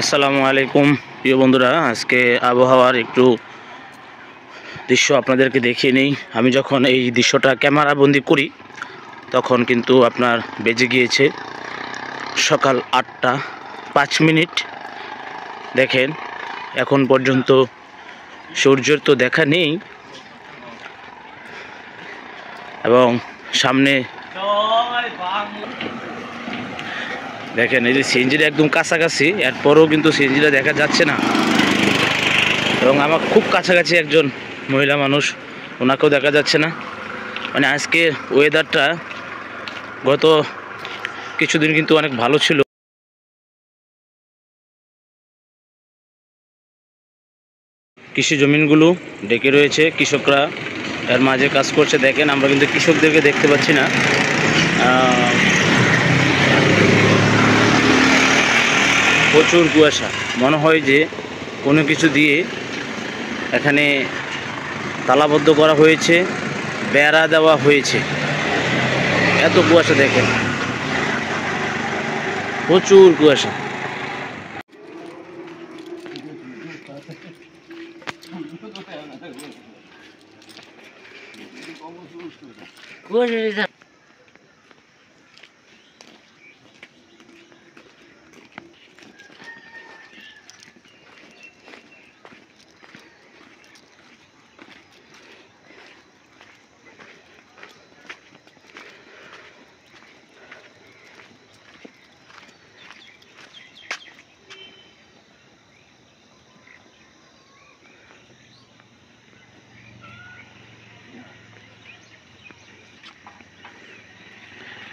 আসসালামু আলাইকুম প্রিয় বন্ধুরা, আজকে আবহাওয়ার একটু দৃশ্য আপনাদেরকে দেখিয়ে নেই। আমি যখন এই দৃশ্যটা ক্যামেরা বন্দি করি তখন কিন্তু আপনার বেজে গিয়েছে সকাল 8টা 5 মিনিট। দেখেন এখন পর্যন্ত সূর্যের তো দেখা নেই এবং সামনে দেখেন এই যে সিএনজিটা একদম কাছাকাছি, এরপরেও কিন্তু সিএনজিটা দেখা যাচ্ছে না। এবং আমার খুব কাছাকাছি একজন মহিলা মানুষ, ওনাকেও দেখা যাচ্ছে না। মানে আজকে ওয়েদারটা গত কিছুদিন কিন্তু অনেক ভালো ছিল। কৃষি জমিনগুলো ডেকে রয়েছে, কৃষকরা এর মাঝে কাজ করছে। দেখেন আমরা কিন্তু কৃষকদেরকে দেখতে পাচ্ছি না। প্রচুর কুয়াশা, মনে হয় যে কোনো কিছু দিয়ে এখানে তালাবদ্ধ করা হয়েছে, বেড়া দেওয়া হয়েছে। এত কুয়াশা দেখেন, প্রচুর কুয়াশা।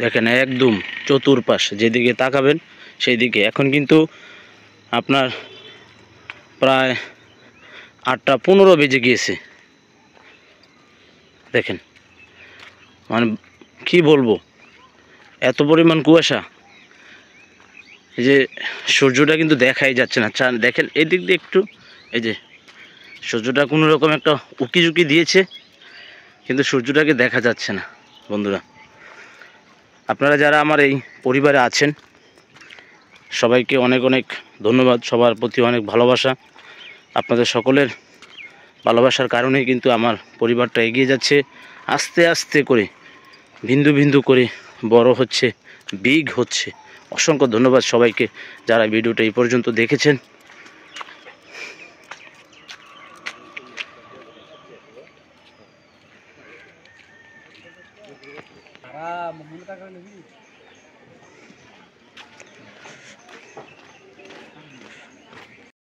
দেখেন একদম চতুর্পাশ যেদিকে তাকাবেন সেই দিকে। এখন কিন্তু আপনার প্রায় 8টা 15 বেজে গিয়েছে। দেখেন মানে কি বলবো, এত পরিমাণ কুয়াশা। এই যে সূর্যটা কিন্তু দেখাই যাচ্ছে না। দেখেন এই দিক দিয়ে একটু, এই যে সূর্যটা কোনো রকম একটা উকি ঝুঁকি দিয়েছে, কিন্তু সূর্যটাকে দেখা যাচ্ছে না। বন্ধুরা, আপনারা যারা আমার এই পরিবারে আছেন সবাইকে অনেক অনেক ধন্যবাদ, সবার প্রতি অনেক ভালোবাসা। আপনাদের সকলের ভালোবাসার কারণেই কিন্তু আমার পরিবারটা এগিয়ে যাচ্ছে, আস্তে আস্তে করে, বিন্দু বিন্দু করে বড় হচ্ছে, বিগ হচ্ছে। অসংখ্য ধন্যবাদ সবাইকে যারা ভিডিওটা এই পর্যন্ত দেখেছেন।